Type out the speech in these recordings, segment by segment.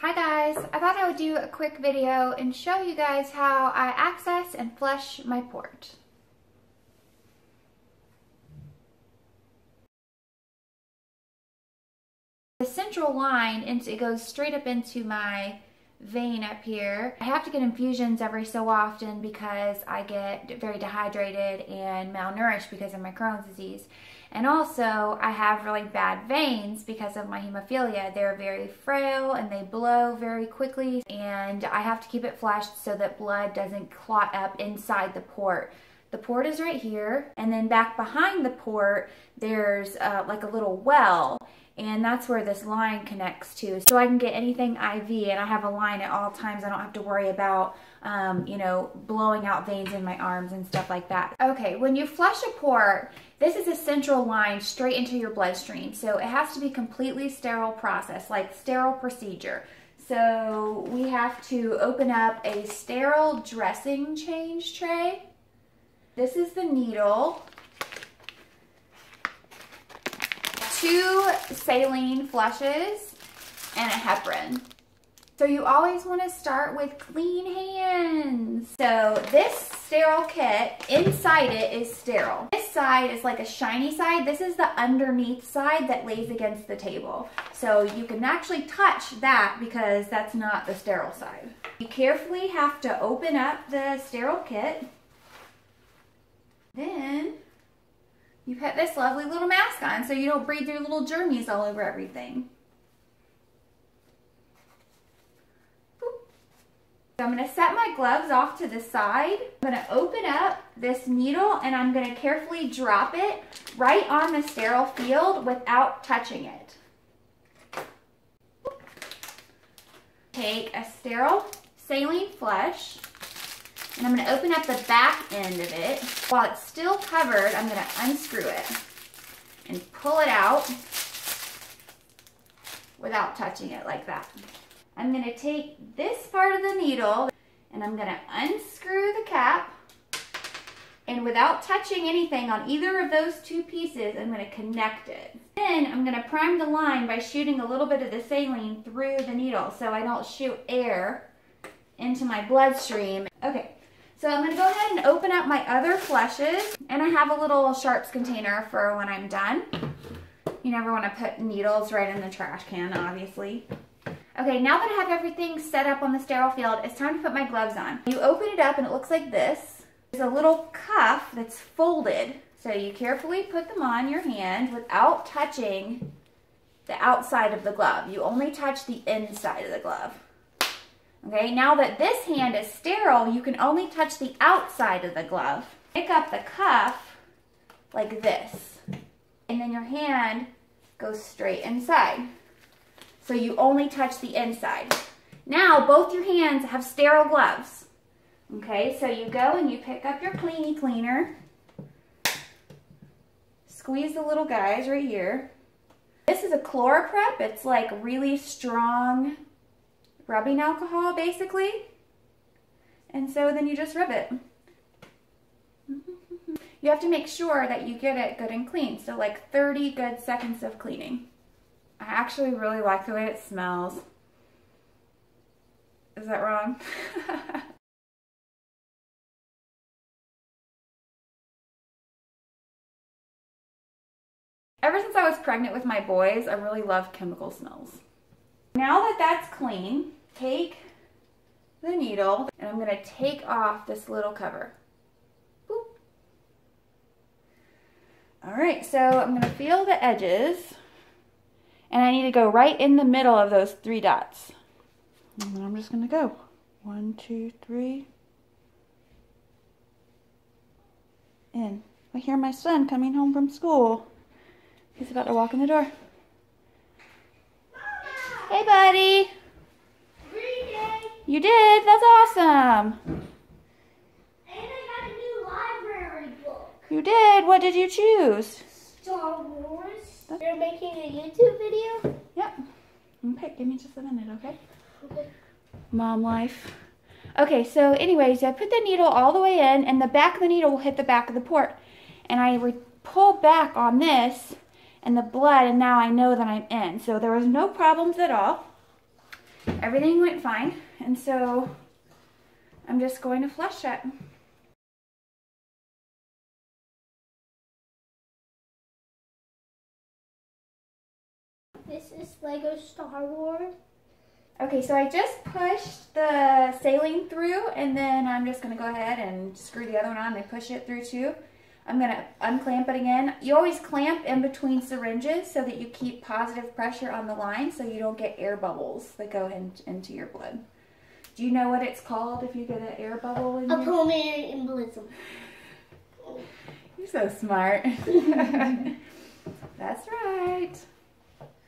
Hi guys, I thought I would do a quick video and show you guys how I access and flush my port. The central line, it goes straight up into my vein up here. I have to get infusions every so often because I get very dehydrated and malnourished because of my Crohn's disease. And also I have really bad veins because of my hemophilia. They're very frail and they blow very quickly, and I have to keep it flushed so that blood doesn't clot up inside the port. The port is right here, and then back behind the port there's like a little well, and that's where this line connects to. So I can get anything IV, and I have a line at all times. I don't have to worry about, you know, blowing out veins in my arms and stuff like that. Okay, when you flush a port, this is a central line straight into your bloodstream. So it has to be completely sterile process, like sterile procedure. So we have to open up a sterile dressing change tray. This is the needle. 2 saline flushes and a heparin. So you always want to start with clean hands. So this sterile kit, inside it is sterile. This side is like a shiny side. This is the underneath side that lays against the table. So you can actually touch that because that's not the sterile side. You carefully have to open up the sterile kit. Then you put this lovely little mask on so you don't breathe your little germs all over everything. So I'm going to set my gloves off to the side. I'm going to open up this needle and I'm going to carefully drop it right on the sterile field without touching it. Take a sterile saline flush, and I'm going to open up the back end of it. While it's still covered, I'm going to unscrew it and pull it out without touching it like that. I'm going to take this part of the needle and I'm going to unscrew the cap, and without touching anything on either of those 2 pieces, I'm going to connect it. Then I'm going to prime the line by shooting a little bit of the saline through the needle so I don't shoot air into my bloodstream. Okay, so I'm going to go ahead and open up my other flushes, and I have a little sharps container for when I'm done. You never want to put needles right in the trash can, obviously. Okay, now that I have everything set up on the sterile field, it's time to put my gloves on. You open it up and it looks like this. There's a little cuff that's folded, so you carefully put them on your hand without touching the outside of the glove. You only touch the inside of the glove. Okay, now that this hand is sterile, you can only touch the outside of the glove. Pick up the cuff like this, and then your hand goes straight inside. So you only touch the inside. Now both your hands have sterile gloves. Okay, so you go and you pick up your cleanie cleaner. Squeeze the little guys right here. This is a Chloraprep. It's like really strong rubbing alcohol, basically. And so then you just rub it. You have to make sure that you get it good and clean. So like 30 good seconds of cleaning. I actually really like the way it smells. Is that wrong? Ever since I was pregnant with my boys, I really love chemical smells. Now that that's clean, take the needle and I'm going to take off this little cover. Boop. All right, so I'm going to feel the edges, and I need to go right in the middle of those 3 dots. And then I'm just going to go 1, 2, 3. In. I hear my son coming home from school. He's about to walk in the door. Hey, buddy. You did? That's awesome. And I got a new library book. You did? What did you choose? Star Wars. You're making a YouTube video? Yep. Okay, give me just a minute, okay? Okay. Mom life. Okay, so anyways, I put the needle all the way in, and the back of the needle will hit the back of the port. And I pull back on this and the blood, and now I know that I'm in. So there was no problems at all. everything went fine. And so I'm just going to flush it. This is Lego Star Wars. Okay, so I just pushed the saline through, and then I'm just going to go ahead and screw the other one on and push it through too. I'm going to unclamp it again. You always clamp in between syringes so that you keep positive pressure on the line so you don't get air bubbles that go into your blood. Do you know what it's called if you get an air bubble in A pulmonary embolism. You're so smart. That's right.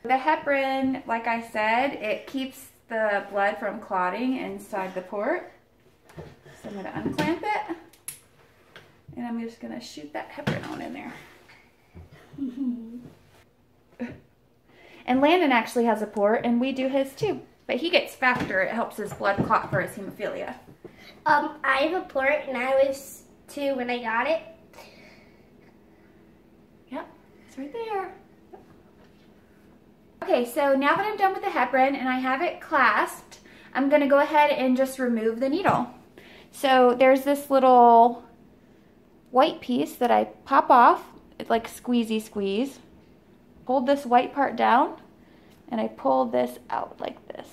The heparin, like I said, it keeps the blood from clotting inside the port. So I'm going to unclamp it. And I'm just going to shoot that heparin on in there. And Landon actually has a port, and we do his too. But he gets factor. It helps his blood clot for his hemophilia. I have a port, and I was 2 when I got it. Yep, it's right there. Okay, so now that I'm done with the heparin and I have it clasped, I'm going to go ahead and just remove the needle. So there's this little white piece that I pop off. It's like squeezy squeeze. Hold this white part down and I pull this out like this.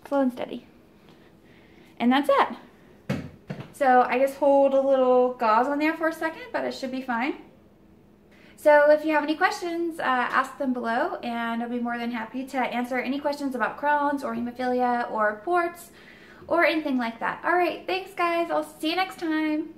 Slow and steady. And that's it. So I just hold a little gauze on there for a second, but it should be fine. So if you have any questions, ask them below, and I'll be more than happy to answer any questions about Crohn's or hemophilia or ports or anything like that. All right, thanks guys. I'll see you next time.